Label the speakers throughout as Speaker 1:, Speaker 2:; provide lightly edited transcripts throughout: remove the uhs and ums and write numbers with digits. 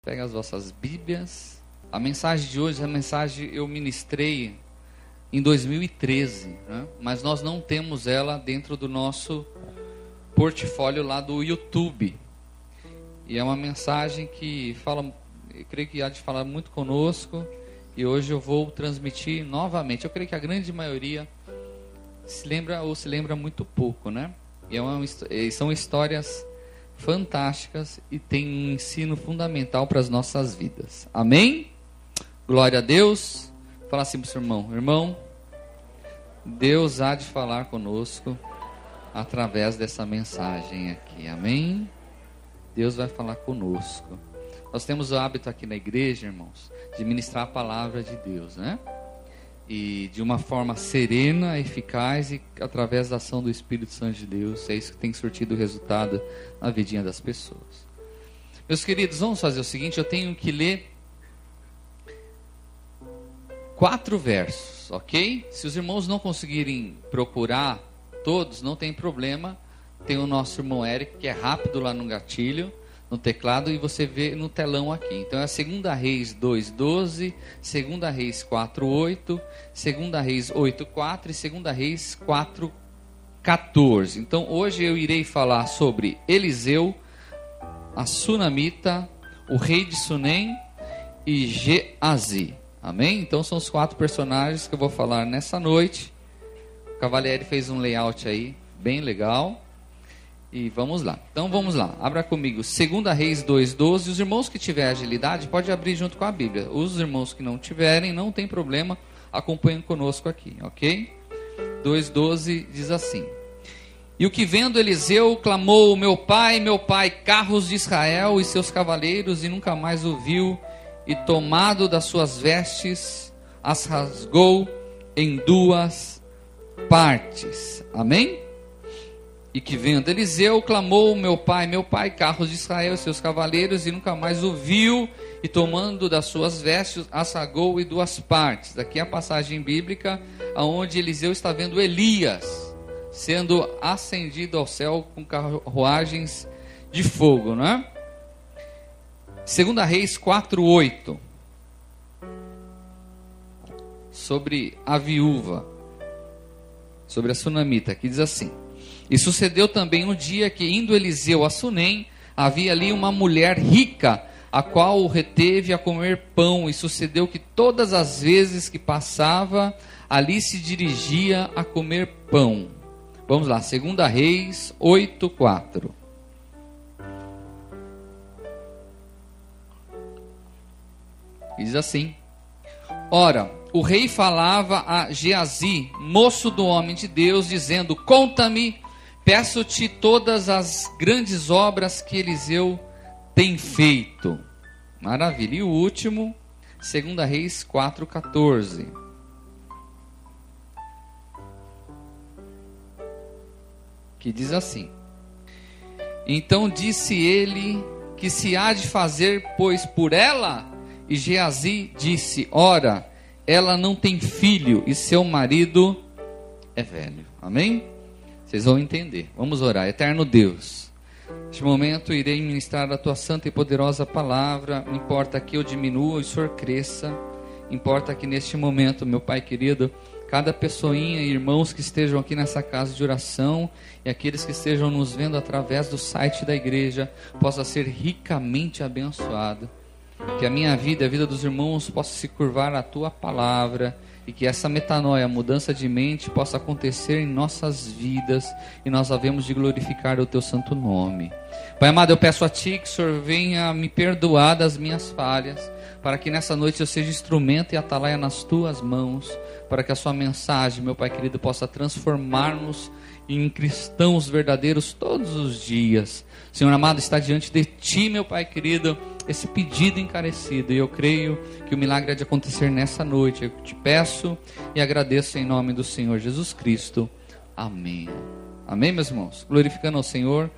Speaker 1: Peguem as vossas Bíblias. A mensagem de hoje, eu ministrei em 2013, né? Mas nós não temos ela dentro do nosso portfólio lá do YouTube. E é uma mensagem que fala, eu creio que há de falar muito conosco, e hoje eu vou transmitir novamente. Eu creio que a grande maioria se lembra muito pouco, né? E são histórias fantásticas e tem um ensino fundamental para as nossas vidas. Amém? Glória a Deus. Fala assim para o seu irmão: irmão, Deus há de falar conosco através dessa mensagem aqui. Amém? Deus vai falar conosco. Nós temos o hábito aqui na igreja, irmãos, de ministrar a palavra de Deus, né? E de uma forma serena, eficaz e através da ação do Espírito Santo de Deus. É isso que tem surtido resultado na vidinha das pessoas. Meus queridos, vamos fazer o seguinte: eu tenho que ler 4 versos, ok? Se os irmãos não conseguirem procurar todos, não tem problema. Tem o nosso irmão Eric, que é rápido lá no gatilho, no teclado, e você vê no telão aqui. Então é 2 Reis 2:12, 2 Reis 4:8, 2 Reis 8:4 e 2 Reis 4:14. Então hoje eu irei falar sobre Eliseu, a Sunamita, o rei de Sunem e Geazi. Amém? Então são os 4 personagens que eu vou falar nessa noite. O Cavalieri fez um layout aí bem legal. E vamos lá. Então vamos lá. Abra comigo 2 Reis 2:12. Os irmãos que tiverem agilidade, pode abrir junto com a Bíblia. Os irmãos que não tiverem, não tem problema, acompanhem conosco aqui, ok? 2:12 diz assim: E o que vendo Eliseu clamou: meu pai, carros de Israel e seus cavaleiros, e nunca mais o viu, e tomado das suas vestes, as rasgou em 2 partes. Amém? E que vendo Eliseu clamou: meu pai, carros de Israel e seus cavaleiros, e nunca mais o viu, e tomando das suas vestes, as rasgou em 2 partes. Aqui é a passagem bíblica onde Eliseu está vendo Elias sendo ascendido ao céu com carruagens de fogo, não é? 2 Reis 4:8, sobre a viúva, sobre a Sunamita, que diz assim: E sucedeu também um dia que, indo Eliseu a Sunem, havia ali uma mulher rica, a qual o reteve a comer pão, e sucedeu que todas as vezes que passava, ali se dirigia a comer pão. Vamos lá, 2 Reis 8:4. Diz assim: Ora, o rei falava a Geazi, moço do homem de Deus, dizendo: Conta-me, peço-te todas as grandes obras que Eliseu tem feito. Maravilha. E o último, 2 Reis 4:14. Que diz assim: Então disse ele: Que se há de fazer, pois, por ela? E Geazi disse: Ora, ela não tem filho, e seu marido é velho. Amém? Vocês vão entender. Vamos orar. Eterno Deus, neste momento irei ministrar a tua santa e poderosa palavra. Não importa que eu diminua e o Senhor cresça. Importa que neste momento, meu Pai querido, cada pessoinha e irmãos que estejam aqui nessa casa de oração e aqueles que estejam nos vendo através do site da igreja, possa ser ricamente abençoado. Que a minha vida e a vida dos irmãos possa se curvar à tua palavra, e que essa metanoia, mudança de mente, possa acontecer em nossas vidas, e nós havemos de glorificar o teu santo nome. Pai amado, eu peço a ti que o Senhor venha me perdoar das minhas falhas, para que nessa noite eu seja instrumento e atalaia nas tuas mãos, para que a sua mensagem, meu Pai querido, possa transformar-nos em cristãos verdadeiros todos os dias. Senhor amado, está diante de ti, meu Pai querido, esse pedido encarecido, e eu creio que o milagre há de acontecer nessa noite. Eu te peço e agradeço em nome do Senhor Jesus Cristo. Amém. Amém, meus irmãos? Glorificando ao Senhor,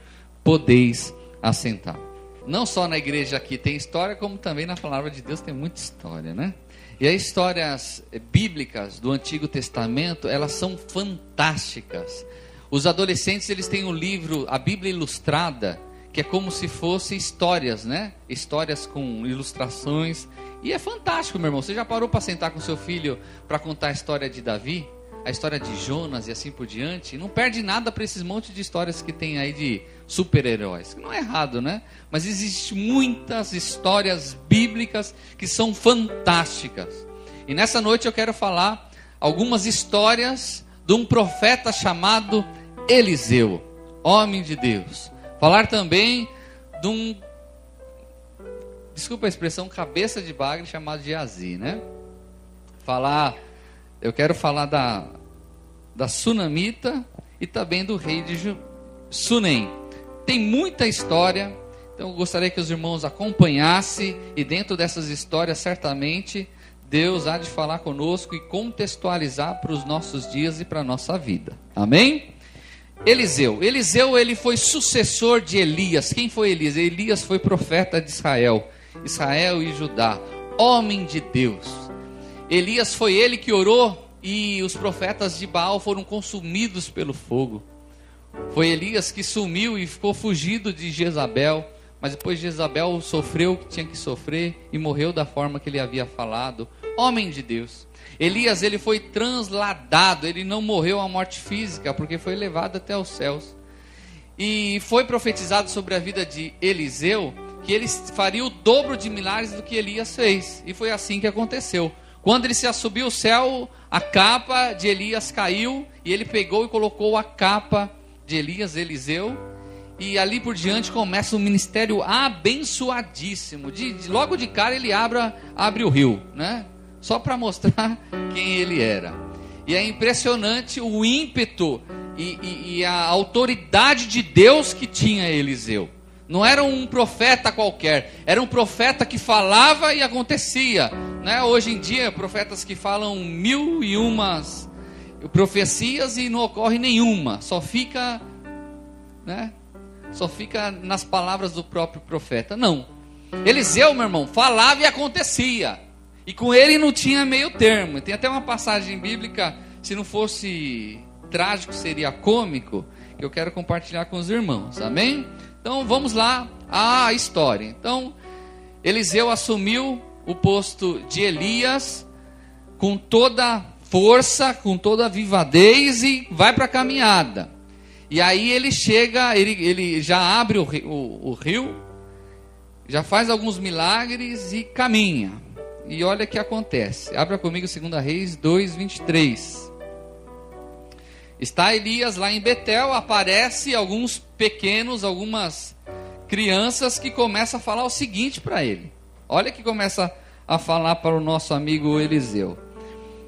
Speaker 1: podeis assentar. Não só na igreja aqui tem história, como também na palavra de Deus tem muita história, né? E as histórias bíblicas do Antigo Testamento, elas são fantásticas. Os adolescentes, eles têm um livro, a Bíblia Ilustrada, que é como se fosse histórias, né? Histórias com ilustrações. E é fantástico, meu irmão. Você já parou para sentar com seu filho para contar a história de Davi? A história de Jonas e assim por diante? Não perde nada para esses montes de histórias que tem aí de super-heróis. Não é errado, né? Mas existem muitas histórias bíblicas que são fantásticas. E nessa noite eu quero falar algumas histórias de um profeta chamado Eliseu, homem de Deus. Falar também de um, desculpa a expressão, cabeça de bagre chamado Geazi, né? Eu quero falar da Sunamita e também do rei de Sunem. Tem muita história, então eu gostaria que os irmãos acompanhassem, e dentro dessas histórias certamente Deus há de falar conosco e contextualizar para os nossos dias e para a nossa vida. Amém? Eliseu, ele foi sucessor de Elias. Quem foi Elias? Elias foi profeta de Israel e Judá, homem de Deus. Elias foi ele que orou e os profetas de Baal foram consumidos pelo fogo. Foi Elias que sumiu e ficou fugido de Jezabel, mas depois Jezabel sofreu o que tinha que sofrer e morreu da forma que ele havia falado. Homem de Deus. Elias, ele foi transladado, ele não morreu a morte física, porque foi levado até os céus. E foi profetizado sobre a vida de Eliseu, que ele faria o dobro de milagres do que Elias fez. E foi assim que aconteceu. Quando ele se assubiu ao céu, a capa de Elias caiu, e ele pegou e colocou a capa de Eliseu, e ali por diante começa um ministério abençoadíssimo. Logo de cara ele abre o rio, né? Só para mostrar quem ele era. E é impressionante o ímpeto e a autoridade de Deus que tinha Eliseu. Não era um profeta qualquer, era um profeta que falava e acontecia, né? Hoje em dia, profetas que falam 1001 profecias e não ocorre nenhuma, só fica, né? Só fica nas palavras do próprio profeta. Não, Eliseu, meu irmão, falava e acontecia, e com ele não tinha meio termo. Tem até uma passagem bíblica, se não fosse trágico seria cômico, que eu quero compartilhar com os irmãos, amém? Então vamos lá à história. Então Eliseu assumiu o posto de Elias com toda força, com toda vivadez, e vai para a caminhada. E aí ele chega, ele já abre o rio, já faz alguns milagres e caminha. E olha o que acontece. Abra comigo 2 Reis 2:23. Está Elias lá em Betel, aparece algumas crianças que começam a falar o seguinte para ele. Olha que começa a falar para o nosso amigo Eliseu.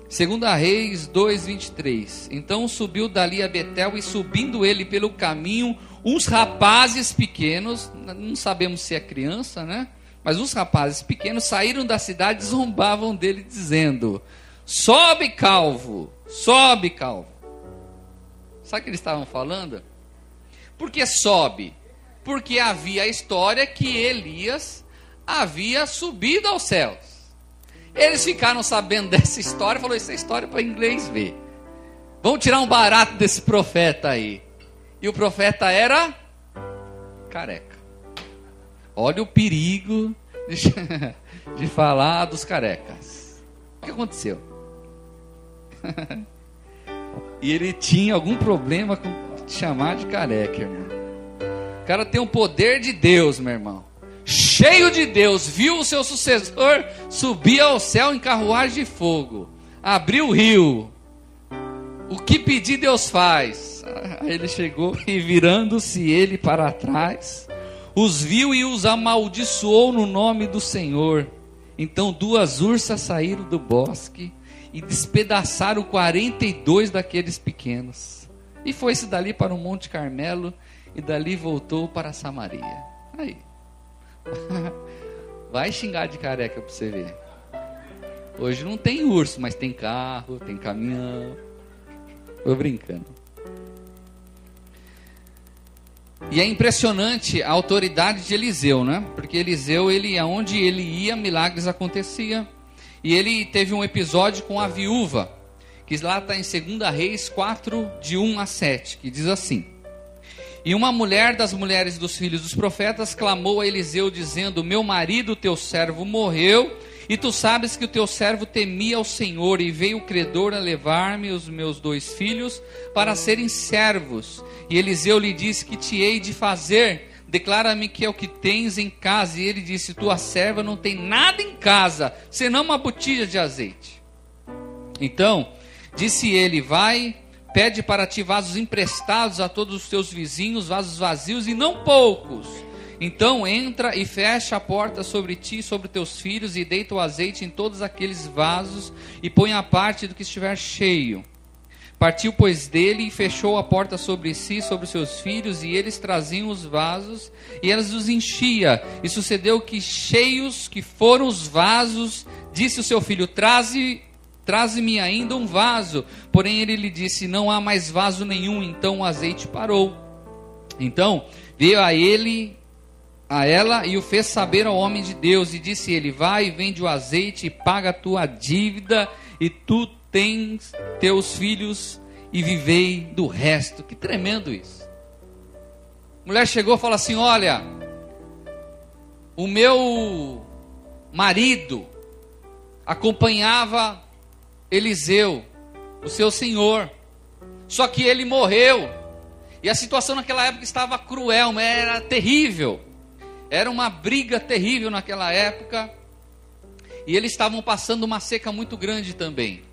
Speaker 1: 2 Reis 2:23. Então subiu dali a Betel, e subindo ele pelo caminho, uns rapazes pequenos, não sabemos se é criança, né? Mas uns rapazes pequenos saíram da cidade e zombavam dele, dizendo: sobe, calvo, sobe, calvo. Sabe o que eles estavam falando? Por que sobe? Porque havia a história que Elias havia subido aos céus. Eles ficaram sabendo dessa história, falou: essa história é para inglês ver. Vamos tirar um barato desse profeta aí. E o profeta era careca. Olha o perigo de falar dos carecas. O que aconteceu? E ele tinha algum problema com chamar de careca, irmão. O cara tem um poder de Deus, meu irmão. Cheio de Deus, viu o seu sucessor subir ao céu em carruagem de fogo, abriu o rio. O que pedir Deus faz. Aí ele chegou e, virando-se ele para trás, os viu e os amaldiçoou no nome do Senhor. Então 2 ursas saíram do bosque e despedaçaram 42 daqueles pequenos. E foi-se dali para o Monte Carmelo, e dali voltou para Samaria. Aí. Vai xingar de careca para você ver. Hoje não tem urso, mas tem carro, tem caminhão. Tô brincando. E é impressionante a autoridade de Eliseu, né? Porque Eliseu, aonde ele ia, milagres aconteciam. E ele teve um episódio com a viúva, que lá está em 2 Reis 4, de 1 a 7, que diz assim: E uma mulher das mulheres dos filhos dos profetas clamou a Eliseu, dizendo: meu marido, teu servo, morreu, e tu sabes que o teu servo temia ao Senhor, e veio o credor a levar-me os meus 2 filhos para serem servos. E Eliseu lhe disse: que te hei de fazer? Declara-me que é o que tens em casa. E ele disse: tua serva não tem nada em casa, senão uma botija de azeite. Então disse ele: vai, pede para ti vasos emprestados a todos os teus vizinhos, vasos vazios e não poucos. Então entra e fecha a porta sobre ti e sobre teus filhos, e deita o azeite em todos aqueles vasos, e põe a parte do que estiver cheio. Partiu, pois, dele, e fechou a porta sobre si e sobre seus filhos, e eles traziam os vasos, e elas os enchia. E sucedeu que, cheios que foram os vasos, disse o seu filho: traze-me ainda um vaso. Porém ele lhe disse: não há mais vaso nenhum. Então o azeite parou. Então veio a ela e o fez saber ao homem de Deus, e disse ele: vai, vende o azeite e paga a tua dívida, e tu tens teus filhos, e vivei do resto. Que tremendo isso. A mulher chegou e falou assim: olha, o meu marido acompanhava Eliseu, o seu senhor, só que ele morreu, e a situação naquela época estava cruel, era terrível, era uma briga terrível naquela época, e eles estavam passando uma seca muito grande também.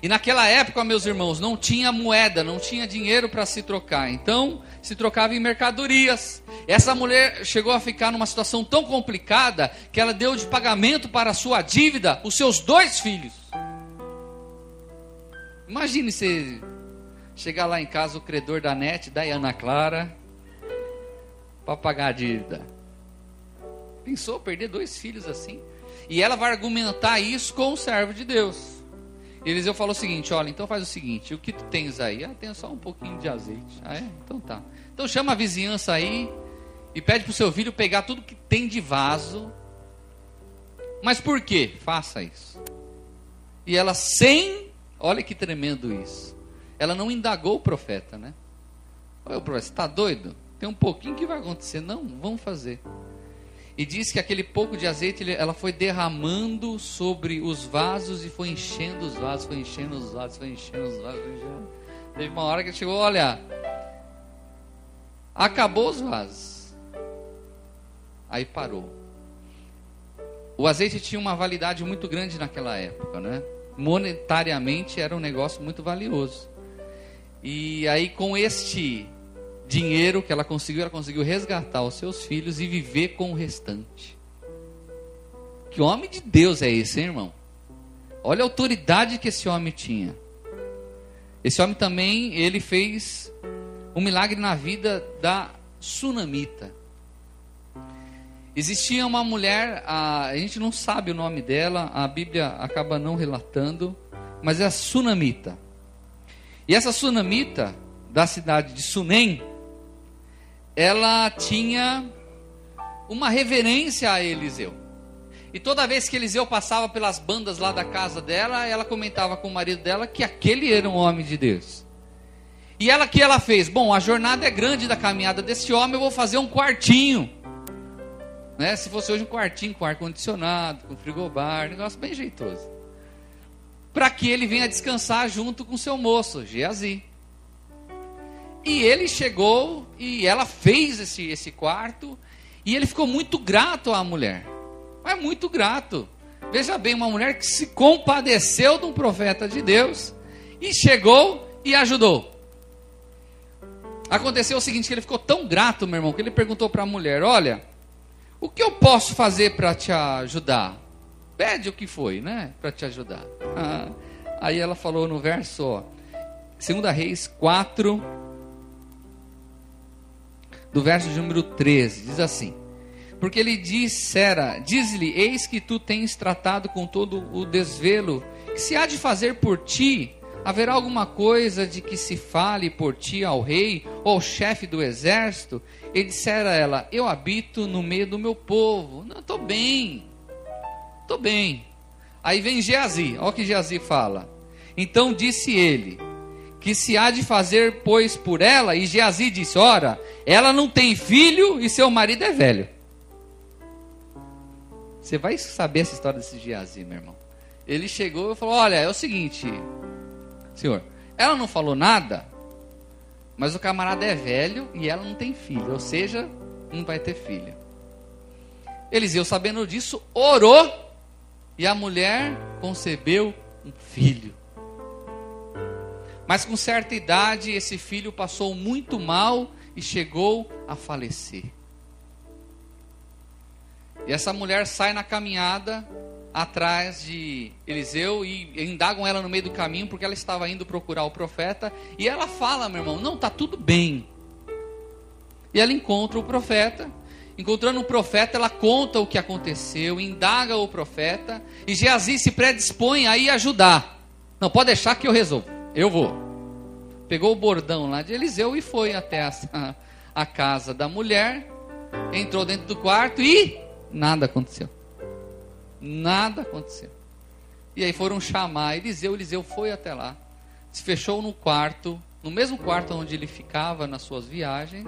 Speaker 1: E naquela época, meus irmãos, não tinha moeda, não tinha dinheiro para se trocar, então se trocava em mercadorias. Essa mulher chegou a ficar numa situação tão complicada que ela deu de pagamento para a sua dívida os seus 2 filhos. Imagine você chegar lá em casa, o credor da NET, da Ana Clara, para pagar a dívida. Pensou perder 2 filhos assim? E ela vai argumentar isso com o servo de Deus. Eliseu falou o seguinte: olha, então faz o seguinte, o que tu tens aí? Ah, tenho só um pouquinho de azeite. Ah, é? Então tá. Então chama a vizinhança aí e pede para o seu filho pegar tudo que tem de vaso. Mas por quê? Faça isso. E ela olha que tremendo isso. Ela não indagou o profeta, né? Olha, o profeta, você está doido? Tem um pouquinho que vai acontecer. Não, vamos fazer. E diz que aquele pouco de azeite, ela foi derramando sobre os vasos, e foi enchendo os vasos, foi enchendo os vasos, foi enchendo os vasos, foi enchendo. Teve uma hora que chegou, olha, acabou os vasos. Aí parou. O azeite tinha uma validade muito grande naquela época, né? Monetariamente era um negócio muito valioso. E aí com este dinheiro que ela conseguiu resgatar os seus filhos e viver com o restante. Que homem de Deus é esse, hein, irmão? Olha a autoridade que esse homem tinha. Esse homem também, ele fez um milagre na vida da sunamita. Existia uma mulher, a gente não sabe o nome dela, a Bíblia acaba não relatando, mas é a sunamita. E essa sunamita, da cidade de Sunem, ela tinha uma reverência a Eliseu. E toda vez que Eliseu passava pelas bandas lá da casa dela, ela comentava com o marido dela que aquele era um homem de Deus. E ela, que ela fez? Bom, a jornada é grande da caminhada desse homem, eu vou fazer um quartinho. Né? Se fosse hoje um quartinho com ar-condicionado, com frigobar, negócio bem jeitoso. Para que ele venha descansar junto com seu moço, Geazi. E ele chegou e ela fez esse quarto, e ele ficou muito grato à mulher. Mas muito grato. Veja bem, uma mulher que se compadeceu de um profeta de Deus e chegou e ajudou. Aconteceu o seguinte, que ele ficou tão grato, meu irmão, que ele perguntou para a mulher: olha, o que eu posso fazer para te ajudar? Pede o que foi, né? Para te ajudar. Aí ela falou no verso, 2 Reis 4, do verso de número 13, diz assim: porque ele diz-lhe, eis que tu tens tratado com todo o desvelo, que se há de fazer por ti, haverá alguma coisa de que se fale por ti ao rei, ou ao chefe do exército? E dissera ela: eu habito no meio do meu povo. Não, estou bem. Aí vem Geazi, olha o que Geazi fala. Então disse ele: que se há de fazer, pois, por ela? E Geazi disse, ora, ela não tem filho e seu marido é velho. Você vai saber essa história desse Geazi, meu irmão. Ele chegou e falou, olha, é o seguinte, senhor, ela não falou nada, mas o camarada é velho e ela não tem filho, ou seja, não vai ter filho. Eliseu, sabendo disso, orou e a mulher concebeu um filho. Mas com certa idade, esse filho passou muito mal e chegou a falecer. E essa mulher sai na caminhada atrás de Eliseu e indagam ela no meio do caminho porque ela estava indo procurar o profeta. E ela fala, meu irmão, não, está tudo bem. E ela encontra o profeta. Encontrando o profeta, ela conta o que aconteceu, indaga o profeta. E Geazi se predispõe a ir ajudar. Não, pode deixar que eu resolvo, eu vou. Pegou o bordão lá de Eliseu e foi até a casa da mulher. Entrou dentro do quarto e nada aconteceu. Nada aconteceu. E aí foram chamar Eliseu. Eliseu foi até lá, se fechou no quarto, no mesmo quarto onde ele ficava nas suas viagens,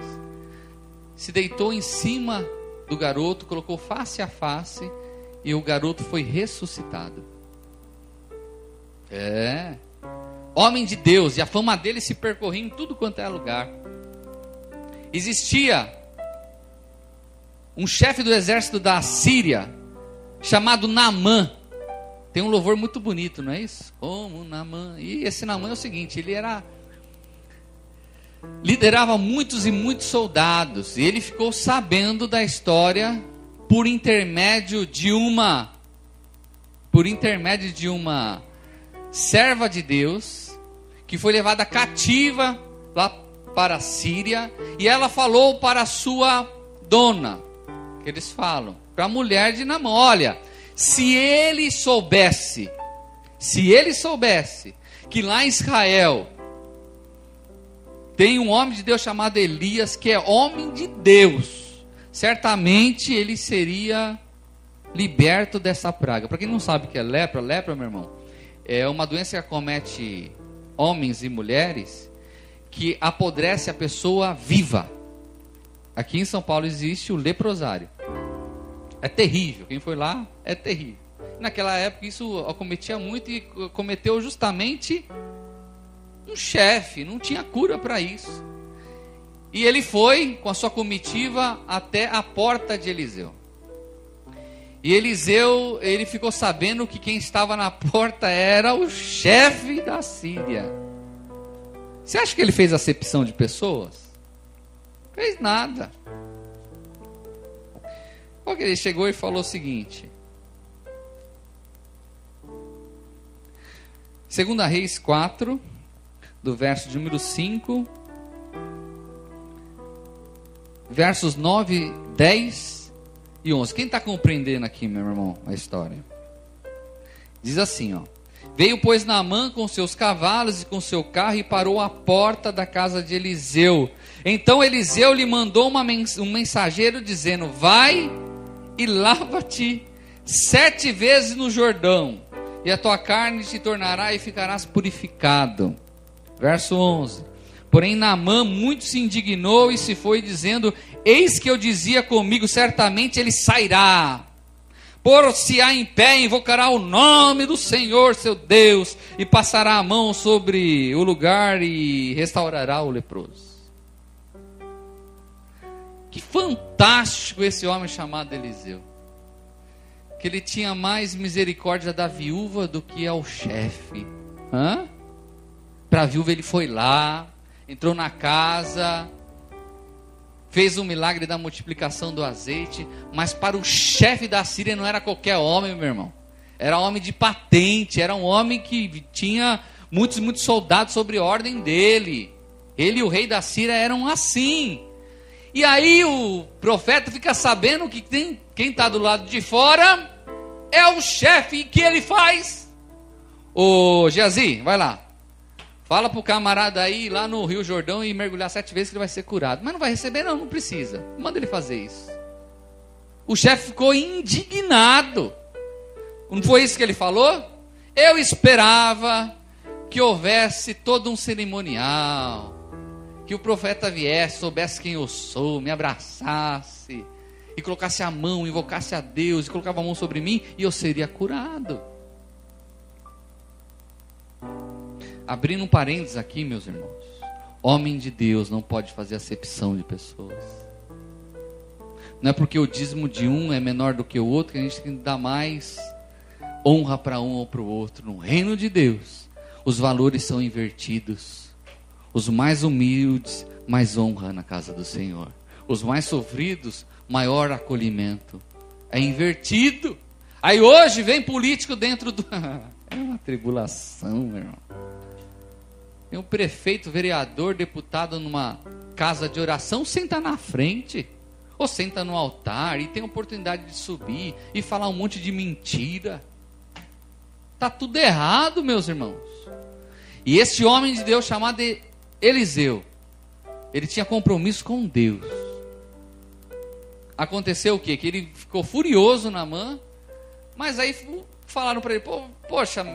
Speaker 1: se deitou em cima do garoto, colocou face a face, e o garoto foi ressuscitado. Homem de Deus, e a fama dele se percorria em tudo quanto é lugar. Existia um chefe do exército da Síria, chamado Naamã. Tem um louvor muito bonito, não é isso? Como Naamã. E esse Naamã é o seguinte, ele liderava muitos e muitos soldados. E ele ficou sabendo da história por intermédio de uma serva de Deus, que foi levada cativa lá para a Síria. E ela falou para a sua dona, que eles falam, para a mulher de Naamã, olha, se ele soubesse que lá em Israel tem um homem de Deus chamado Elias, que é homem de Deus, certamente ele seria liberto dessa praga. Para quem não sabe o que é lepra, meu irmão, é uma doença que acomete homens e mulheres, que apodrece a pessoa viva. Aqui em São Paulo existe o leprosário. É terrível, quem foi lá é terrível. Naquela época isso acometia muito e cometeu justamente um chefe, não tinha cura para isso. E ele foi com a sua comitiva até a porta de Eliseu. E Eliseu, ele ficou sabendo que quem estava na porta era o chefe da Síria. Você acha que ele fez acepção de pessoas? Fez nada. Porque ele chegou e falou o seguinte. 2 Reis 4, do verso de número 5, versos 9, 10 e 11. Quem está compreendendo aqui, meu irmão, a história? Diz assim, ó. Veio, pois, Naamã com seus cavalos e com seu carro e parou à porta da casa de Eliseu. Então Eliseu lhe mandou um mensageiro dizendo, vai e lava-te 7 vezes no Jordão, e a tua carne te tornará e ficarás purificado. Verso 11. Porém Naamã muito se indignou e se foi dizendo, eis que eu dizia comigo, certamente ele sairá, por-se-á em pé, invocará o nome do Senhor seu Deus, e passará a mão sobre o lugar e restaurará o leproso. Que fantástico esse homem chamado Eliseu. Que ele tinha mais misericórdia da viúva do que ao chefe. Para a viúva ele foi lá, entrou na casa, fez um milagre da multiplicação do azeite. Mas para o chefe da Síria não era qualquer homem, meu irmão. Era homem de patente, era um homem que tinha muitos soldados sobre ordem dele. Ele e o rei da Síria eram assim. E aí o profeta fica sabendo que quem está do lado de fora é o chefe. E que ele faz? Ô Geazi, vai lá. Fala para o camarada aí lá no Rio Jordão e mergulhar 7 vezes que ele vai ser curado. Mas não vai receber não precisa. Manda ele fazer isso. O chefe ficou indignado. Não foi isso que ele falou? Eu esperava que houvesse todo um cerimonial, que o profeta viesse, soubesse quem eu sou, me abraçasse, e colocasse a mão, invocasse a Deus, e colocava a mão sobre mim, e eu seria curado. Abrindo um parênteses aqui, meus irmãos, homem de Deus não pode fazer acepção de pessoas. Não é porque o dízimo de um é menor do que o outro que a gente tem que dar mais honra para um ou para o outro. No reino de Deus, os valores são invertidos. Os mais humildes, mais honra na casa do Senhor. Os mais sofridos, maior acolhimento. É invertido. Aí hoje vem político dentro do... É uma tribulação, meu irmão. Tem um prefeito, vereador, deputado numa casa de oração, senta na frente. Ou senta no altar e tem a oportunidade de subir e falar um monte de mentira. Está tudo errado, meus irmãos. E esse homem de Deus chamado Eliseu, ele tinha compromisso com Deus. Aconteceu o quê? Que ele ficou furioso Naamã, mas aí falaram para ele, poxa,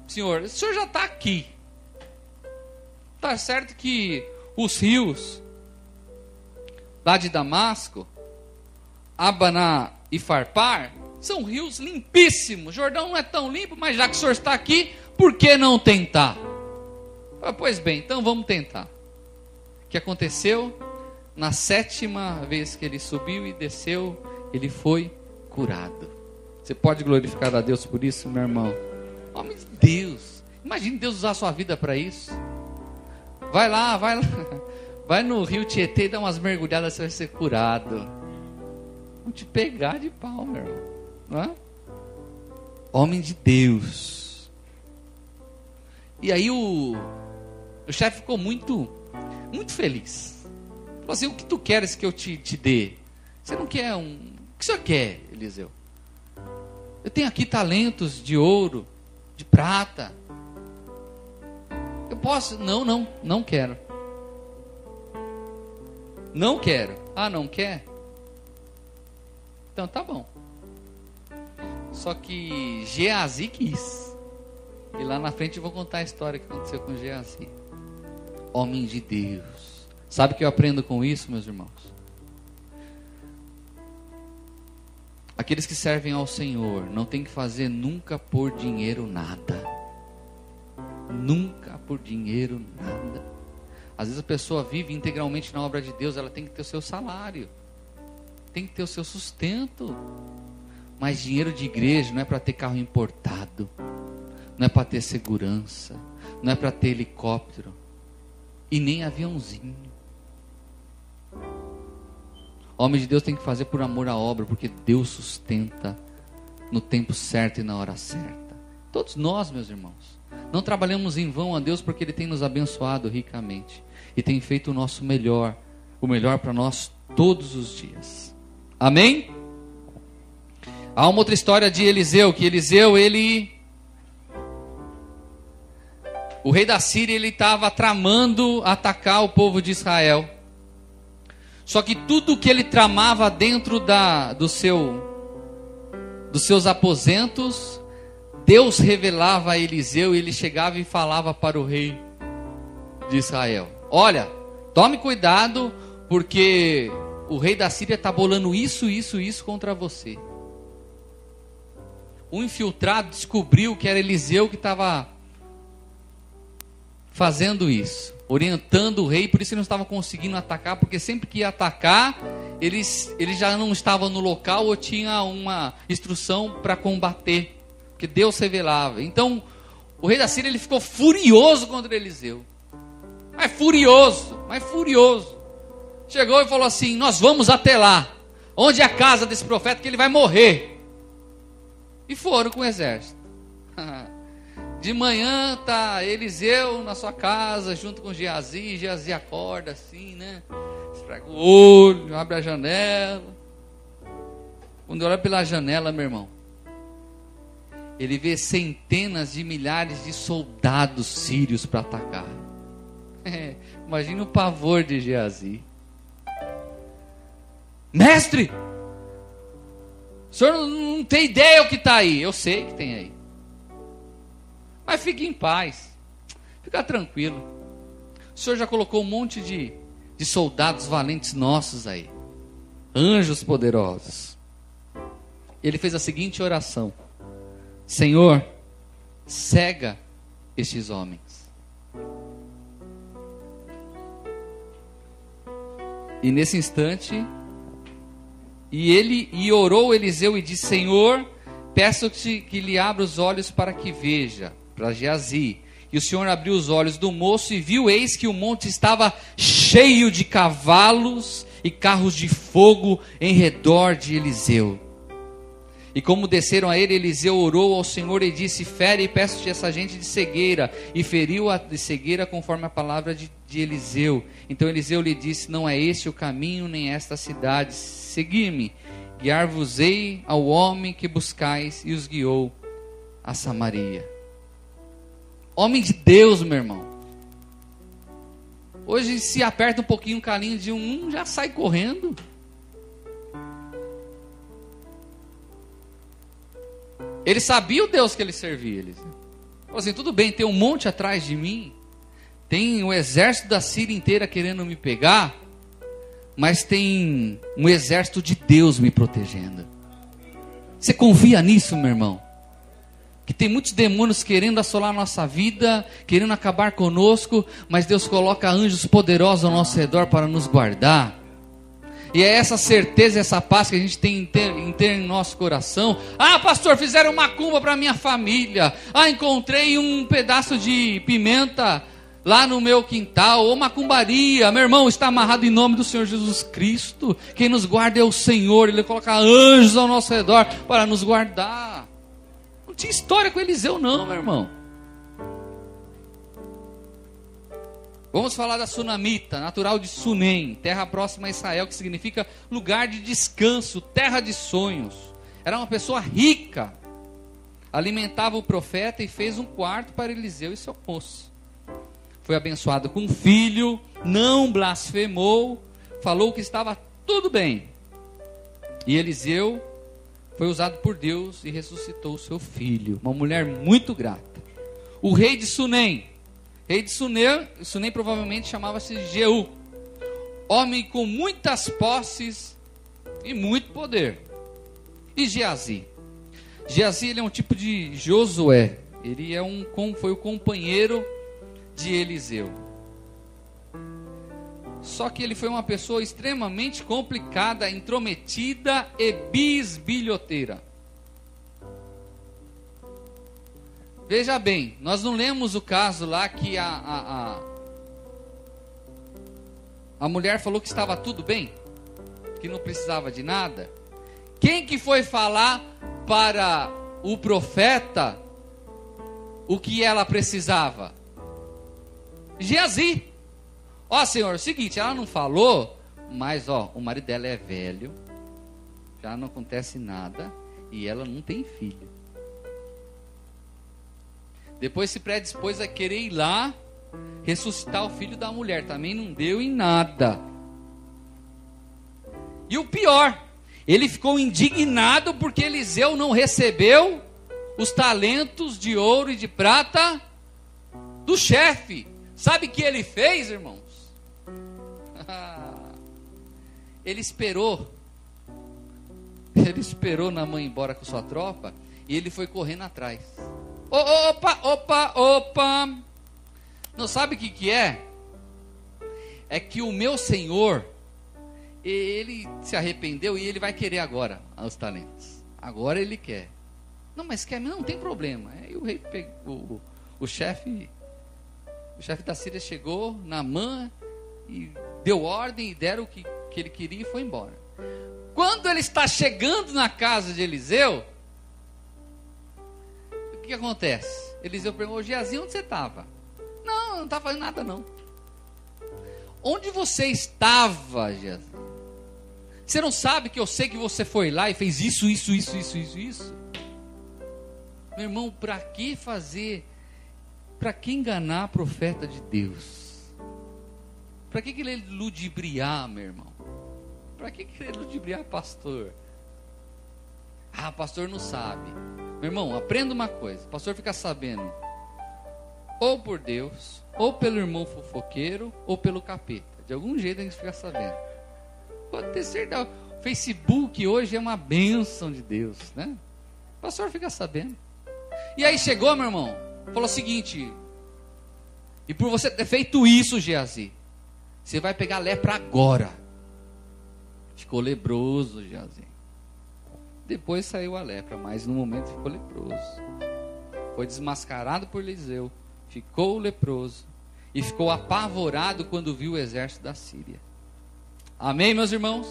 Speaker 1: senhor, o senhor já está aqui. Está certo que os rios lá de Damasco, Abaná e Farpar, são rios limpíssimos. Jordão não é tão limpo, mas já que o senhor está aqui, por que não tentar? Pois bem, então vamos tentar. O que aconteceu? Na 7ª vez que ele subiu e desceu, ele foi curado. Você pode glorificar a Deus por isso, meu irmão? Homem de Deus. Imagine Deus usar a sua vida para isso. Vai lá. Vai no rio Tietê e dá umas mergulhadas, você vai ser curado. Vão te pegar de pau, meu irmão. Não é? Homem de Deus. E aí o chefe ficou muito feliz. Falou assim, o que tu queres que eu te dê? Você não quer o que o senhor quer, Eliseu? Eu tenho aqui talentos de ouro, de prata. Eu posso? Não quero. Não quero. Ah, não quer? Então tá bom. Só que Geazi quis. E lá na frente eu vou contar a história que aconteceu com Geazi. Homem de Deus. Sabe o que eu aprendo com isso, meus irmãos? Aqueles que servem ao Senhor não tem que fazer nunca por dinheiro nada. Nunca por dinheiro nada. Às vezes a pessoa vive integralmente na obra de Deus, ela tem que ter o seu salário, tem que ter o seu sustento. Mas dinheiro de igreja não é para ter carro importado, não é para ter segurança, não é para ter helicóptero e nem aviãozinho. Homem de Deus tem que fazer por amor à obra, porque Deus sustenta no tempo certo e na hora certa. Todos nós, meus irmãos, não trabalhamos em vão a Deus, porque Ele tem nos abençoado ricamente e tem feito o nosso melhor, o melhor para nós todos os dias. Amém? Há uma outra história de Eliseu, que Eliseu, o rei da Síria, ele estava tramando atacar o povo de Israel. Só que tudo que ele tramava dentro dos seus aposentos, Deus revelava a Eliseu, e ele chegava e falava para o rei de Israel: olha, tome cuidado, porque o rei da Síria está bolando isso contra você. Um infiltrado descobriu que era Eliseu que estava fazendo isso, orientando o rei, por isso ele não estava conseguindo atacar, porque sempre que ia atacar, ele já não estava no local ou tinha uma instrução para combater, porque Deus revelava. Então, o rei da Síria, ele ficou furioso contra Eliseu, mas furioso. Chegou e falou assim: nós vamos até lá, onde é a casa desse profeta, que ele vai morrer. E foram com o exército. De manhã tá Eliseu na sua casa, junto com Geazi. Geazi acorda assim, né? Esfrega o olho, abre a janela. Quando olha pela janela, meu irmão, ele vê centenas de milhares de soldados sírios para atacar. Imagina o pavor de Geazi. Mestre, o senhor não tem ideia o que está aí. Eu sei que tem aí, mas fique em paz. Fica tranquilo. O Senhor já colocou um monte de soldados valentes nossos aí. Anjos poderosos. Ele fez a seguinte oração: Senhor, cega estes homens. E nesse instante, e orou Eliseu e disse: Senhor, peço-te que lhe abra os olhos para que veja, para Geazi. E o Senhor abriu os olhos do moço e viu, eis que o monte estava cheio de cavalos e carros de fogo em redor de Eliseu. E como desceram a ele, Eliseu orou ao Senhor e disse: fere e peço-te essa gente de cegueira. E feriu-a de cegueira conforme a palavra de Eliseu. Então Eliseu lhe disse: não é este o caminho, nem esta cidade. Segui-me, guiar-vos-ei ao homem que buscais. E os guiou a Samaria. Homem de Deus, meu irmão. Hoje se aperta um pouquinho o calinho de um, já sai correndo. Ele sabia o Deus que ele servia. Ele falou assim: tudo bem, tem um monte atrás de mim, tem o exército da Síria inteira querendo me pegar, mas tem um exército de Deus me protegendo. Você confia nisso, meu irmão? Que tem muitos demônios querendo assolar a nossa vida, querendo acabar conosco, mas Deus coloca anjos poderosos ao nosso redor para nos guardar. E é essa certeza, essa paz que a gente tem em ter em nosso coração. Ah, pastor, fizeram macumba para minha família. Ah, encontrei um pedaço de pimenta lá no meu quintal. Ou macumbaria. Meu irmão, está amarrado em nome do Senhor Jesus Cristo. Quem nos guarda é o Senhor. Ele coloca anjos ao nosso redor para nos guardar. Não tinha história com Eliseu não, meu irmão. Vamos falar da sunamita, natural de Sunem, terra próxima a Israel, que significa lugar de descanso, terra de sonhos. Era uma pessoa rica, alimentava o profeta e fez um quarto para Eliseu e seu moço. Foi abençoado com um filho, não blasfemou, falou que estava tudo bem. E Eliseu foi usado por Deus e ressuscitou seu filho, uma mulher muito grata. O rei de Sunem, Sunem provavelmente chamava-se Jeú, homem com muitas posses e muito poder. E Geazi ele é um tipo de Josué, ele foi o companheiro de Eliseu. Só que ele foi uma pessoa extremamente complicada, intrometida e bisbilhoteira. Veja bem, nós não lemos o caso lá que a mulher falou que estava tudo bem, que não precisava de nada. Quem que foi falar para o profeta o que ela precisava? Geazi. Ó, Senhor, é o seguinte, ela não falou, mas o marido dela é velho, já não acontece nada, e ela não tem filho. Depois se predispôs a querer ir lá ressuscitar o filho da mulher. Também não deu em nada. E o pior, ele ficou indignado porque Eliseu não recebeu os talentos de ouro e de prata do chefe. Sabe o que ele fez, irmãos? Ele esperou na mãe ir embora com sua tropa e ele foi correndo atrás. Opa! Não sabe o que é? É que o meu Senhor, ele se arrependeu e ele vai querer agora os talentos. Agora ele quer. Não, mas quer, não tem problema. Aí o rei pegou, o chefe da Síria chegou, Naamã, e deu ordem e deram o que ele queria e foi embora. Quando ele está chegando na casa de Eliseu, o que acontece? Eliseu perguntou: Geazi, onde você estava? Não estava fazendo nada não. Onde você estava, Geazi? Você não sabe que eu sei que você foi lá e fez isso? Meu irmão, para que fazer? Para que enganar profeta de Deus? Para que querer ludibriar, meu irmão? Para que querer ludibriar pastor? Ah, pastor não sabe. Meu irmão, aprenda uma coisa. O pastor fica sabendo ou por Deus, ou pelo irmão fofoqueiro, ou pelo capeta. De algum jeito a gente fica sabendo. Pode ter certeza. O Facebook hoje é uma bênção de Deus, né? O pastor fica sabendo. E aí chegou, meu irmão, falou o seguinte: e por você ter feito isso, Geazi, você vai pegar lepra agora. Ficou leproso, Geazi. Depois saiu a lepra, mas no momento ficou leproso. Foi desmascarado por Eliseu, ficou leproso e ficou apavorado quando viu o exército da Síria. Amém, meus irmãos?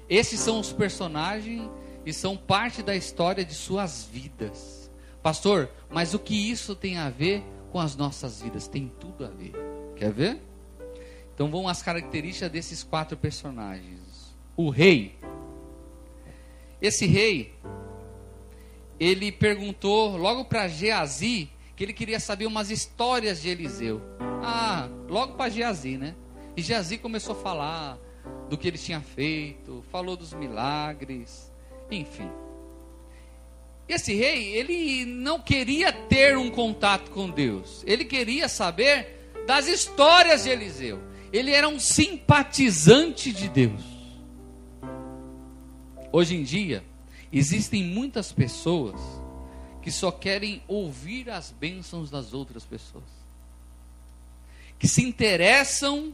Speaker 1: Esses são os personagens e são parte da história de suas vidas. Pastor, mas o que isso tem a ver com as nossas vidas? Tem tudo a ver. Quer ver? Então vamos às características desses 4 personagens. O rei. Esse rei, ele perguntou logo para Geazi que ele queria saber umas histórias de Eliseu. Logo para Geazi, né? E Geazi começou a falar do que ele tinha feito, falou dos milagres, enfim. Esse rei, ele não queria ter um contato com Deus. Ele queria saber das histórias de Eliseu. Ele era um simpatizante de Deus. Hoje em dia, existem muitas pessoas que só querem ouvir as bênçãos das outras pessoas, que se interessam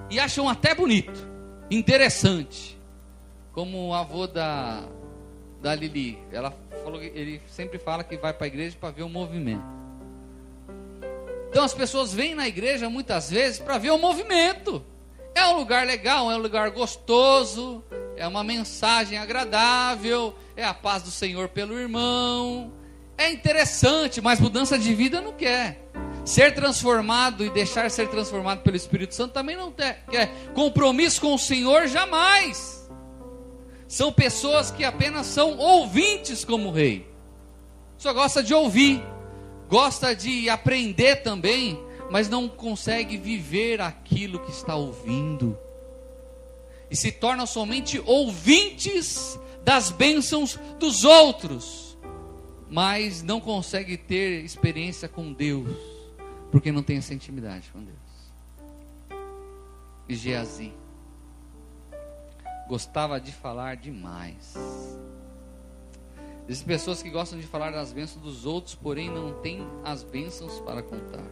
Speaker 1: e acham até bonito, interessante, como o avô da Lili. Ela falou que ele sempre fala que vai para a igreja para ver o movimento. Então as pessoas vêm na igreja muitas vezes para ver o movimento. É um lugar legal, é um lugar gostoso, é uma mensagem agradável, é a paz do Senhor pelo irmão. É interessante, mas mudança de vida não quer. Ser transformado e deixar ser transformado pelo Espírito Santo também não quer. Compromisso com o Senhor jamais. São pessoas que apenas são ouvintes como o rei. Só gosta de ouvir, gosta de aprender também, mas não consegue viver aquilo que está ouvindo. E se tornam somente ouvintes das bênçãos dos outros, mas não consegue ter experiência com Deus, porque não tem essa intimidade com Deus. E Geazi gostava de falar demais. Existem pessoas que gostam de falar das bênçãos dos outros, porém não têm as bênçãos para contar.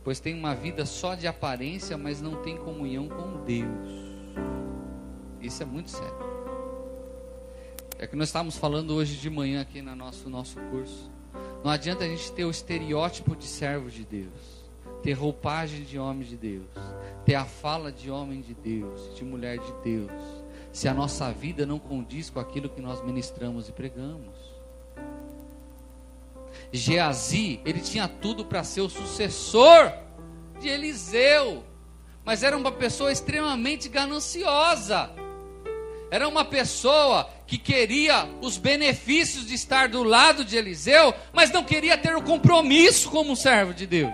Speaker 1: Pois tem uma vida só de aparência, mas não tem comunhão com Deus. Isso é muito sério. É que nós estávamos falando hoje de manhã aqui no nosso curso. Não adianta a gente ter o estereótipo de servo de Deus, ter roupagem de homem de Deus, ter a fala de homem de Deus, de mulher de Deus, se a nossa vida não condiz com aquilo que nós ministramos e pregamos. Geazi, ele tinha tudo para ser o sucessor de Eliseu, mas era uma pessoa extremamente gananciosa. Era uma pessoa que queria os benefícios de estar do lado de Eliseu, mas não queria ter o compromisso como servo de Deus.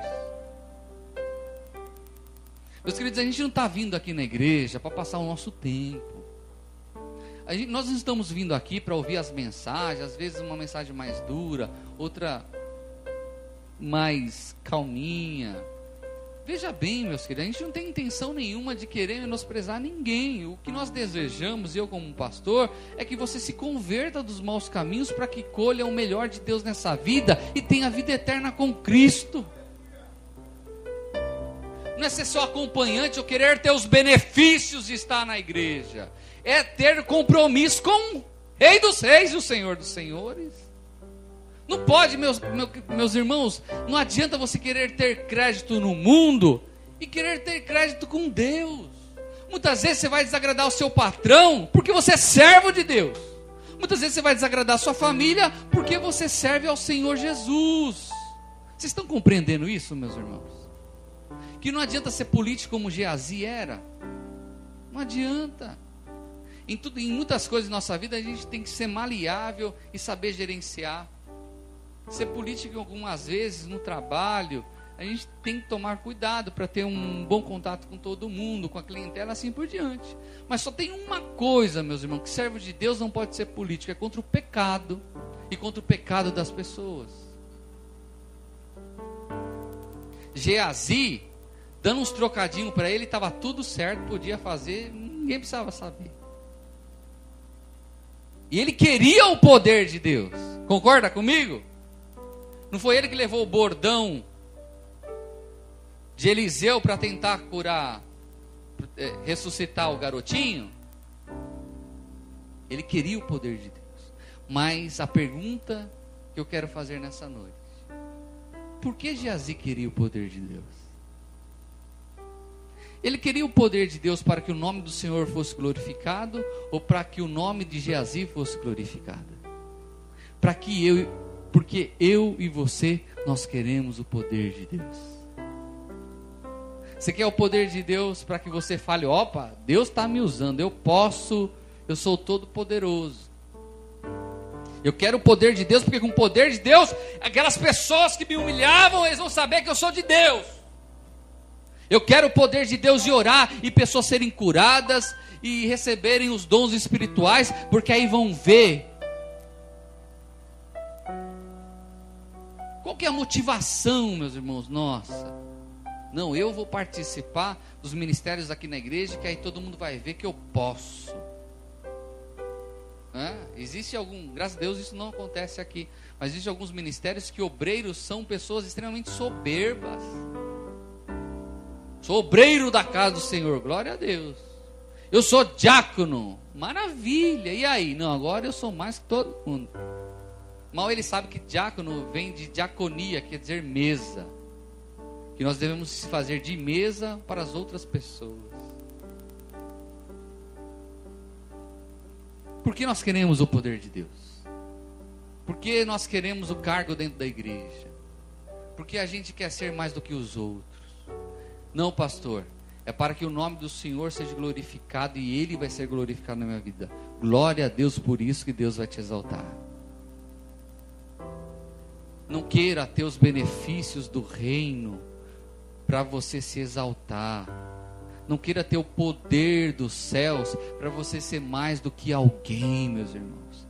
Speaker 1: Meus queridos, a gente não está vindo aqui na igreja para passar o nosso tempo. Nós não estamos vindo aqui para ouvir as mensagens, às vezes uma mensagem mais dura, outra mais calminha. Veja bem, meus queridos, a gente não tem intenção nenhuma de querer menosprezar ninguém. O que nós desejamos, eu como pastor, é que você se converta dos maus caminhos para que colha o melhor de Deus nessa vida e tenha vida eterna com Cristo. Não é ser só acompanhante ou querer ter os benefícios de estar na igreja. É ter compromisso com o Rei dos Reis e o Senhor dos Senhores. Não pode, meus irmãos, não adianta você querer ter crédito no mundo e querer ter crédito com Deus. Muitas vezes você vai desagradar o seu patrão porque você é servo de Deus. Muitas vezes você vai desagradar a sua família porque você serve ao Senhor Jesus. Vocês estão compreendendo isso, meus irmãos? Que não adianta ser político como Geazi era. Não adianta. Em muitas coisas da nossa vida a gente tem que ser maleável e saber gerenciar. Ser político algumas vezes no trabalho, a gente tem que tomar cuidado para ter um bom contato com todo mundo, com a clientela, assim por diante. Mas só tem uma coisa, meus irmãos, que servo de Deus não pode ser político, é contra o pecado e contra o pecado das pessoas. Geazi, dando uns trocadinhos para ele, estava tudo certo, podia fazer, ninguém precisava saber. E ele queria o poder de Deus. Concorda comigo? Não foi ele que levou o bordão de Eliseu para tentar curar, ressuscitar o garotinho? Ele queria o poder de Deus. Mas a pergunta que eu quero fazer nessa noite: por que Geazi queria o poder de Deus? Ele queria o poder de Deus para que o nome do Senhor fosse glorificado, ou para que o nome de Geazi fosse glorificado? Porque eu e você, nós queremos o poder de Deus. Você quer o poder de Deus para que você fale: opa, Deus está me usando, eu posso, eu sou todo poderoso. Eu quero o poder de Deus, porque com o poder de Deus, aquelas pessoas que me humilhavam, eles vão saber que eu sou de Deus. Eu quero o poder de Deus de orar e pessoas serem curadas e receberem os dons espirituais, porque aí vão ver qual que é a motivação, meus irmãos. Nossa, não, eu vou participar dos ministérios aqui na igreja, que aí todo mundo vai ver que eu posso. Existe graças a Deus isso não acontece aqui, mas existem alguns ministérios que obreiros são pessoas extremamente soberbas. Sou obreiro da casa do Senhor, glória a Deus. Eu sou diácono, maravilha, e aí? Não, agora eu sou mais que todo mundo. Mal ele sabe que diácono vem de diaconia, quer dizer mesa, que nós devemos se fazer de mesa para as outras pessoas. Por que nós queremos o poder de Deus? Por que nós queremos o cargo dentro da igreja? Porque a gente quer ser mais do que os outros. Não, pastor, é para que o nome do Senhor seja glorificado e Ele vai ser glorificado na minha vida. Glória a Deus por isso, que Deus vai te exaltar. Não queira ter os benefícios do reino para você se exaltar. Não queira ter o poder dos céus para você ser mais do que alguém, meus irmãos.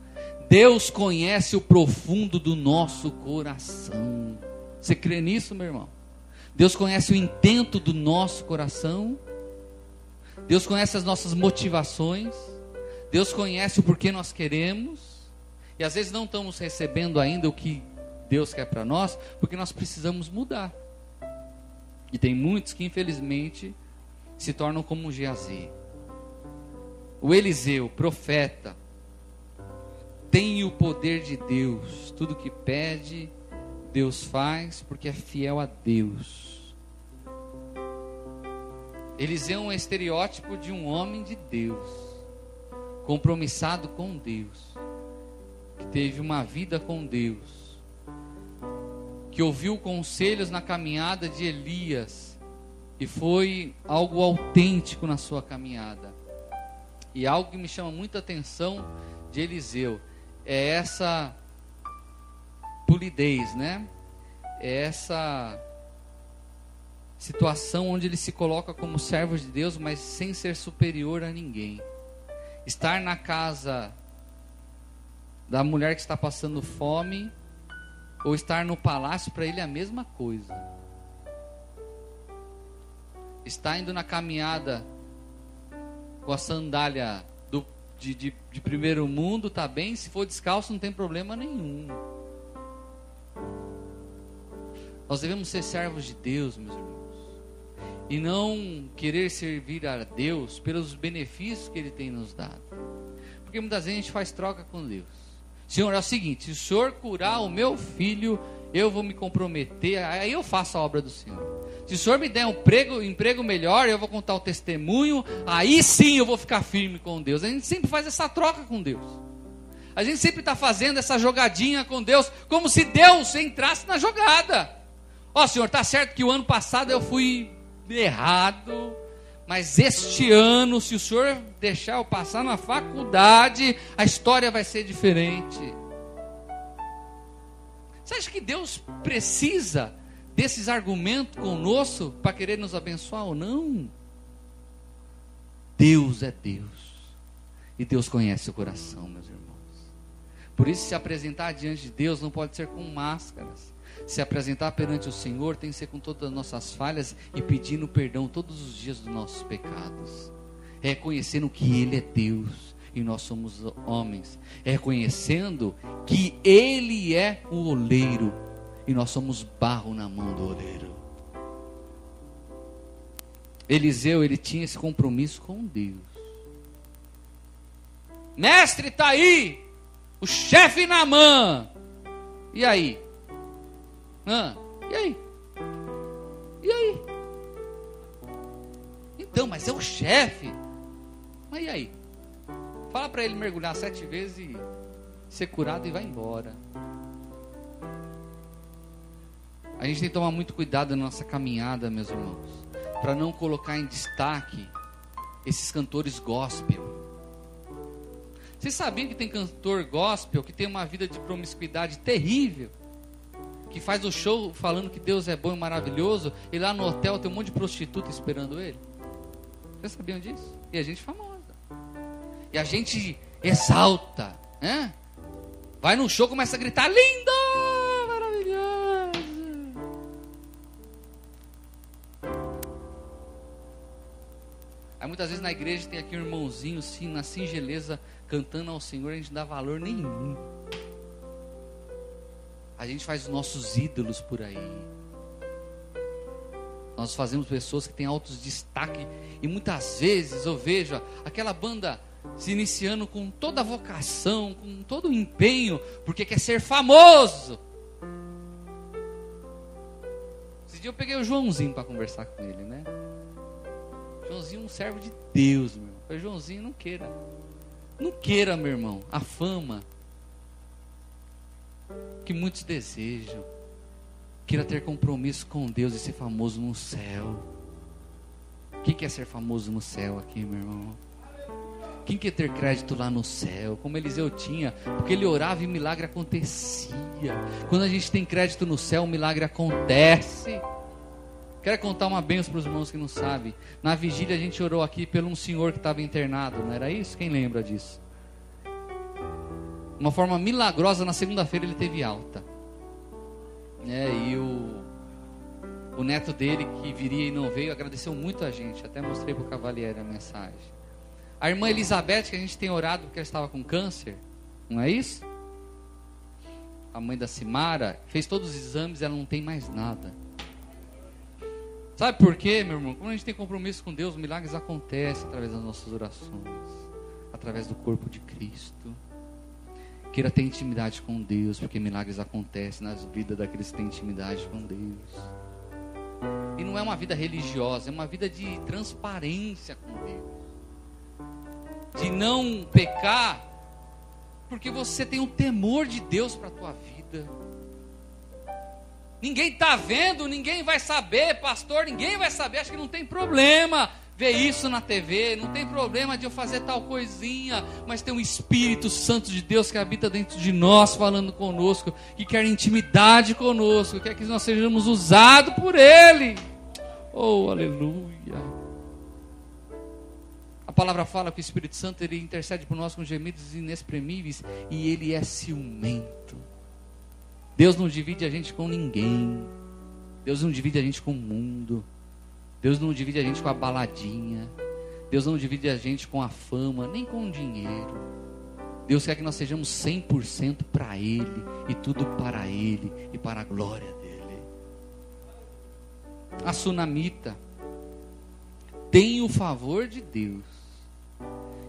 Speaker 1: Deus conhece o profundo do nosso coração. Você crê nisso, meu irmão? Deus conhece o intento do nosso coração. Deus conhece as nossas motivações. Deus conhece o porquê nós queremos. E às vezes não estamos recebendo ainda o que Deus quer para nós, porque nós precisamos mudar. E tem muitos que infelizmente se tornam como Geazi. O Eliseu, profeta, tem o poder de Deus. Tudo que pede, Deus faz, porque é fiel a Deus. Eliseu é um estereótipo de um homem de Deus, compromissado com Deus, que teve uma vida com Deus, que ouviu conselhos na caminhada de Elias, e foi algo autêntico na sua caminhada. E algo que me chama muita atenção de Eliseu é essa polidez, né? É essa situação onde ele se coloca como servo de Deus, mas sem ser superior a ninguém. Estar na casa da mulher que está passando fome, ou estar no palácio, para ele é a mesma coisa. Está indo na caminhada com a sandália de primeiro mundo, tá bem. Se for descalço, não tem problema nenhum. Nós devemos ser servos de Deus, meus irmãos, e não querer servir a Deus pelos benefícios que Ele tem nos dado. Porque muitas vezes a gente faz troca com Deus. Senhor, é o seguinte: se o Senhor curar o meu filho, eu vou me comprometer, aí eu faço a obra do Senhor. Se o Senhor me der um emprego melhor, eu vou contar o testemunho, aí sim eu vou ficar firme com Deus. A gente sempre faz essa troca com Deus. A gente sempre está fazendo essa jogadinha com Deus, como se Deus entrasse na jogada. Ó, Senhor, está certo que o ano passado eu fui errado, mas este ano, se o Senhor deixar eu passar na faculdade, a história vai ser diferente. Você acha que Deus precisa desses argumentos conosco para querer nos abençoar ou não? Deus é Deus, e Deus conhece o coração, meus irmãos. Por isso, se apresentar diante de Deus não pode ser com máscaras. Se apresentar perante o Senhor tem que ser com todas as nossas falhas e pedindo perdão todos os dias dos nossos pecados. Reconhecendo que Ele é Deus e nós somos homens. Reconhecendo que Ele é o oleiro e nós somos barro na mão do oleiro. Eliseu, ele tinha esse compromisso com Deus. Mestre, está aí o chefe Naamã. E aí? E aí? E aí? Então, mas é o chefe. Mas e aí? Fala para ele mergulhar 7 vezes e ser curado e vai embora. A gente tem que tomar muito cuidado na nossa caminhada, meus irmãos, para não colocar em destaque esses cantores gospel. Vocês sabiam que tem cantor gospel que tem uma vida de promiscuidade terrível, que faz o show falando que Deus é bom e maravilhoso, e lá no hotel tem um monte de prostituta esperando ele? Vocês sabiam disso? E a gente famosa. E a gente exalta, né? Vai no show, começa a gritar, lindo, maravilhoso. Aí muitas vezes na igreja tem aqui um irmãozinho assim, na singeleza, cantando ao Senhor, a gente não dá valor nenhum. A gente faz os nossos ídolos por aí. Nós fazemos pessoas que têm altos destaque. E muitas vezes eu vejo aquela banda se iniciando com toda a vocação, com todo o empenho, porque quer ser famoso. Esse dia eu peguei o Joãozinho para conversar com ele, né? Joãozinho é um servo de Deus, meu irmão. Eu falei, Joãozinho, não queira. Não queira, meu irmão, a fama que muitos desejam. Queira ter compromisso com Deus e ser famoso no céu. Quem quer ser famoso no céu aqui, meu irmão? Quem quer ter crédito lá no céu? Como Eliseu tinha, porque ele orava e o milagre acontecia. Quando a gente tem crédito no céu, o milagre acontece. Quero contar uma bênção para os irmãos que não sabem. Na vigília a gente orou aqui pelo um senhor que estava internado, não era isso? Quem lembra disso? Uma forma milagrosa, na segunda-feira ele teve alta. E o neto dele, que viria e não veio, agradeceu muito a gente. Até mostrei para o Cavalieri a mensagem. A irmã Elizabeth, que a gente tem orado porque ela estava com câncer, não é isso? A mãe da Simara fez todos os exames e ela não tem mais nada. Sabe por quê, meu irmão? Quando a gente tem compromisso com Deus, milagres acontecem através das nossas orações, através do corpo de Cristo. Queira ter intimidade com Deus, porque milagres acontecem nas vidas daqueles que têm intimidade com Deus. E não é uma vida religiosa, é uma vida de transparência com Deus. De não pecar, porque você tem um temor de Deus para a tua vida. Ninguém está vendo, ninguém vai saber, pastor, ninguém vai saber. Acho que não tem problema ver isso na TV, não tem problema de eu fazer tal coisinha, mas tem um Espírito Santo de Deus que habita dentro de nós, falando conosco, que quer intimidade conosco, quer que nós sejamos usados por Ele. Oh, aleluia. A palavra fala que o Espírito Santo, ele intercede por nós com gemidos inexprimíveis, e ele é ciumento. Deus não divide a gente com ninguém. Deus não divide a gente com o mundo. Deus não divide a gente com a baladinha. Deus não divide a gente com a fama, nem com o dinheiro. Deus quer que nós sejamos 100% para Ele, e tudo para Ele, e para a glória dEle. A sunamita tem o favor de Deus.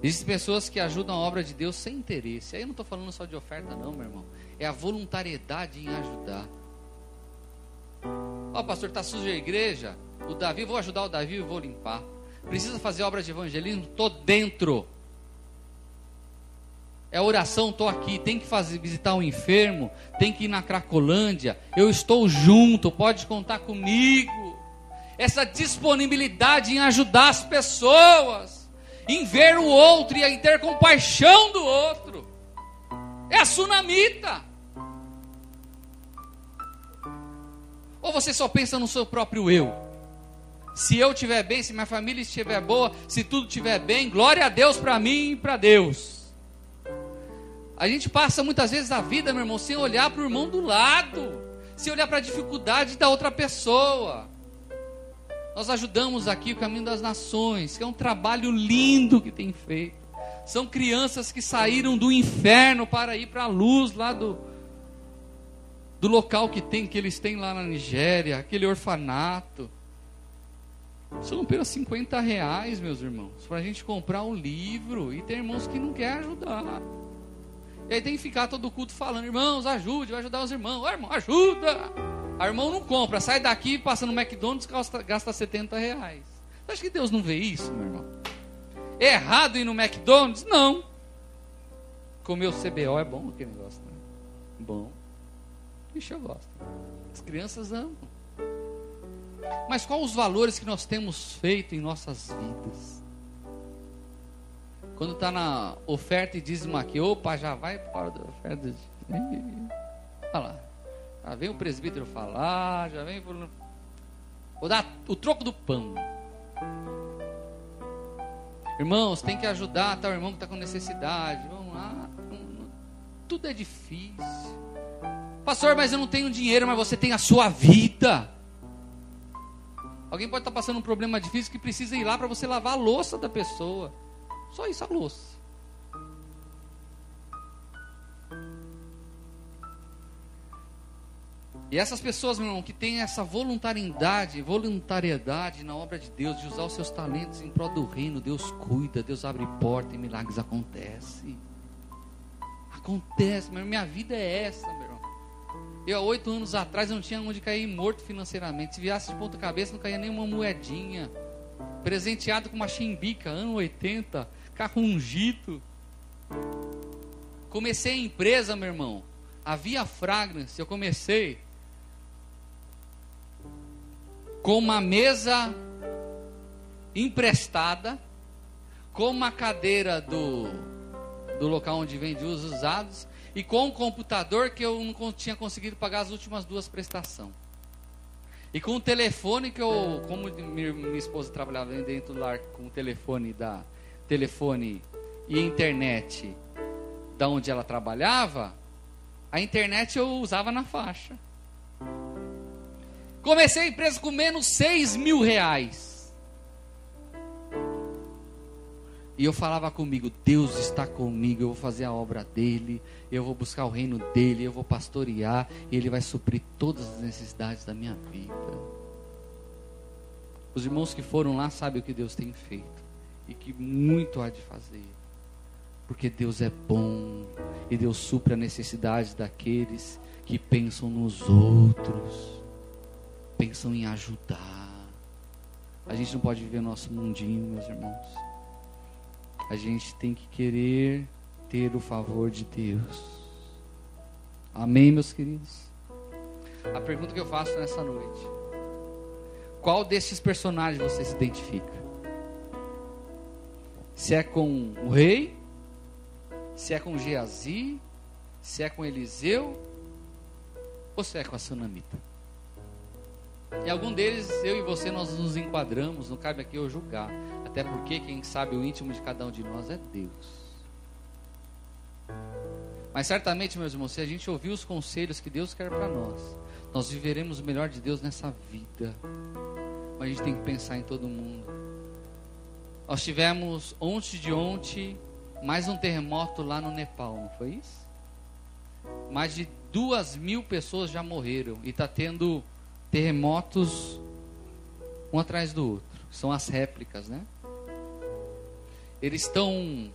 Speaker 1: Existem pessoas que ajudam a obra de Deus sem interesse. Aí eu não estou falando só de oferta não, meu irmão. É a voluntariedade em ajudar. Ó, pastor, está suja a igreja. O Davi, vou ajudar o Davi e vou limpar. Precisa fazer obra de evangelismo? Estou dentro. É oração, estou aqui. Tem que visitar um enfermo, tem que ir na Cracolândia. Eu estou junto, pode contar comigo. Essa disponibilidade em ajudar as pessoas, em ver o outro e em ter compaixão do outro. É a sunamita. Ou você só pensa no seu próprio eu? Se eu estiver bem, se minha família estiver boa, se tudo estiver bem, glória a Deus para mim e para Deus. A gente passa muitas vezes a vida, meu irmão, sem olhar para o irmão do lado, sem olhar para a dificuldade da outra pessoa. Nós ajudamos aqui o Caminho das Nações, que é um trabalho lindo que tem feito. São crianças que saíram do inferno para ir para a luz lá do local que eles têm lá na Nigéria, aquele orfanato. São apenas R$50, meus irmãos, para a gente comprar um livro. E tem irmãos que não querem ajudar. E aí tem que ficar todo culto falando: irmãos, ajude, vai ajudar os irmãos. Ô, irmão, ajuda. A irmão não compra, sai daqui, passa no McDonald's, gasta R$70. Você acha que Deus não vê isso, meu irmão? É errado ir no McDonald's? Não. Comer o CBO é bom, aquele negócio, né? Bom. Ixi, eu gosto. As crianças amam. Mas quais os valores que nós temos feito em nossas vidas? Quando está na oferta e dízimo aqui, opa, já vai para a hora da oferta. Olha lá. Já vem o presbítero falar, já vem... Vou dar o troco do pão. Irmãos, tem que ajudar tal irmão que está com necessidade. Vamos lá. Tudo é difícil. Pastor, mas eu não tenho dinheiro, mas você tem a sua vida. Alguém pode estar passando um problema difícil que precisa ir lá para você lavar a louça da pessoa. Só isso, a louça. E essas pessoas, meu irmão, que têm essa voluntariedade na obra de Deus, de usar os seus talentos em prol do reino, Deus cuida, Deus abre porta e milagres acontecem. Acontece, mas minha vida é essa, meu irmão. Eu, há 8 anos atrás, eu não tinha onde cair morto financeiramente. Se viesse de ponta cabeça, não caía nenhuma moedinha. Presenteado com uma chimbica, ano 80, carro ungido. Comecei a empresa, meu irmão, a Via Fragrance. Eu comecei com uma mesa emprestada, com uma cadeira do local onde vende os usados, e com um computador que eu não tinha conseguido pagar as últimas 2 prestações. E com um telefone que eu, como minha esposa trabalhava dentro do lar com o telefone e internet da onde ela trabalhava, a internet eu usava na faixa. Comecei a empresa com menos R$6.000. E eu falava comigo: Deus está comigo, eu vou fazer a obra dele, eu vou buscar o reino dele, eu vou pastorear, e ele vai suprir todas as necessidades da minha vida. Os irmãos que foram lá sabem o que Deus tem feito, e que muito há de fazer, porque Deus é bom, e Deus supre a necessidade daqueles que pensam nos outros, pensam em ajudar. A gente não pode viver nosso mundinho, meus irmãos. A gente tem que querer ter o favor de Deus. Amém, meus queridos? A pergunta que eu faço nessa noite: qual destes personagens você se identifica? Se é com o rei, se é com Geazi, se é com Eliseu, ou se é com a sunamita? E algum deles, eu e você, nós nos enquadramos. Não cabe aqui eu julgar, até porque quem sabe o íntimo de cada um de nós é Deus. Mas certamente, meus irmãos, se a gente ouvir os conselhos que Deus quer para nós, nós viveremos o melhor de Deus nessa vida. Mas a gente tem que pensar em todo mundo. Nós tivemos ontem mais um terremoto lá no Nepal, não foi isso? Mais de 2.000 pessoas já morreram, e está tendo terremotos um atrás do outro. São as réplicas, né? Eles estão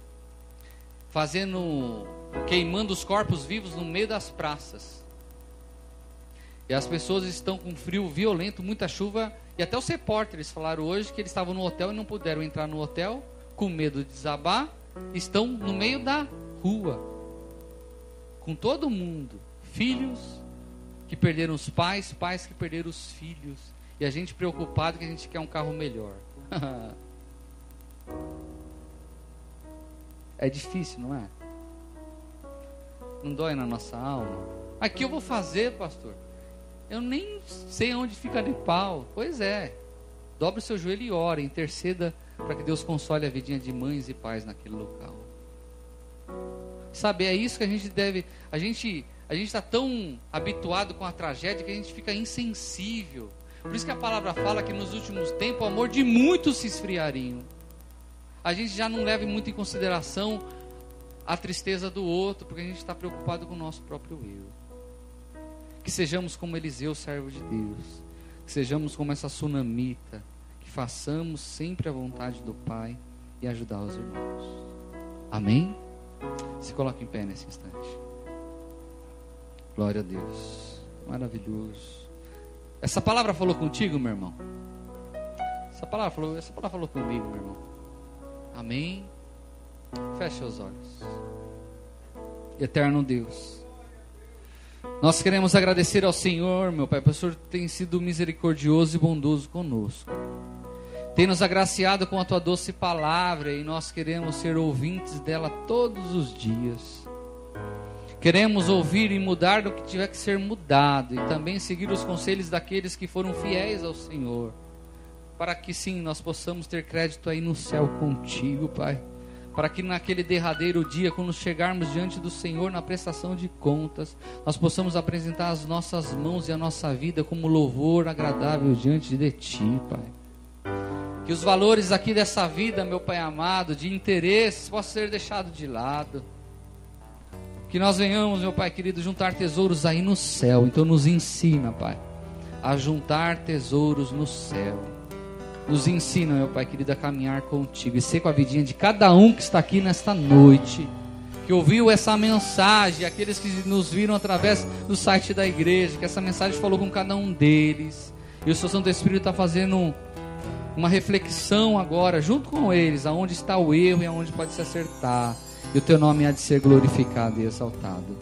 Speaker 1: queimando os corpos vivos no meio das praças. E as pessoas estão com frio violento, muita chuva. E até os repórteres falaram hoje que eles estavam no hotel e não puderam entrar no hotel, com medo de desabar. Estão no meio da rua, com todo mundo. Filhos que perderam os pais, pais que perderam os filhos, e a gente preocupado que a gente quer um carro melhor. É difícil, não é? Não dói na nossa alma? Aqui eu vou fazer, pastor, eu nem sei onde fica Nepal. Pois é, dobre o seu joelho e ore, interceda para que Deus console a vidinha de mães e pais naquele local. Sabe, é isso que a gente deve. A gente A gente está tão habituado com a tragédia que a gente fica insensível. Por isso que a palavra fala que nos últimos tempos o amor de muitos se esfriariam. A gente já não leva muito em consideração a tristeza do outro, porque a gente está preocupado com o nosso próprio eu. Que sejamos como Eliseu, servo de Deus. Que sejamos como essa sunamita. Que façamos sempre a vontade do Pai e ajudar os irmãos. Amém? Se coloque em pé nesse instante. Glória a Deus. Maravilhoso. Essa palavra falou contigo, meu irmão? Essa palavra falou comigo, meu irmão. Amém? Feche os olhos. Eterno Deus, nós queremos agradecer ao Senhor, meu Pai, porque o Senhor tem sido misericordioso e bondoso conosco. Tem nos agraciado com a Tua doce palavra e nós queremos ser ouvintes dela todos os dias. Queremos ouvir e mudar do que tiver que ser mudado e também seguir os conselhos daqueles que foram fiéis ao Senhor, para que sim, nós possamos ter crédito aí no céu contigo, Pai. Para que naquele derradeiro dia, quando chegarmos diante do Senhor na prestação de contas, nós possamos apresentar as nossas mãos e a nossa vida como louvor agradável diante de Ti, Pai. Que os valores aqui dessa vida, meu Pai amado, de interesses, possam ser deixados de lado. Que nós venhamos, meu Pai querido, juntar tesouros aí no céu. Então nos ensina, Pai, a juntar tesouros no céu. Nos ensina, meu Pai querido, a caminhar contigo e ser com a vidinha de cada um que está aqui nesta noite, que ouviu essa mensagem, aqueles que nos viram através do site da igreja, que essa mensagem falou com cada um deles. E o Seu Santo Espírito está fazendo uma reflexão agora, junto com eles, aonde está o erro e aonde pode se acertar. E o Teu nome há de ser glorificado e exaltado.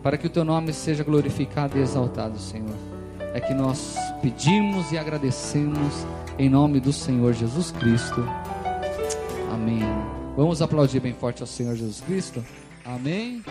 Speaker 1: Para que o Teu nome seja glorificado e exaltado, Senhor, é que nós pedimos e agradecemos em nome do Senhor Jesus Cristo. Amém. Vamos aplaudir bem forte ao Senhor Jesus Cristo. Amém.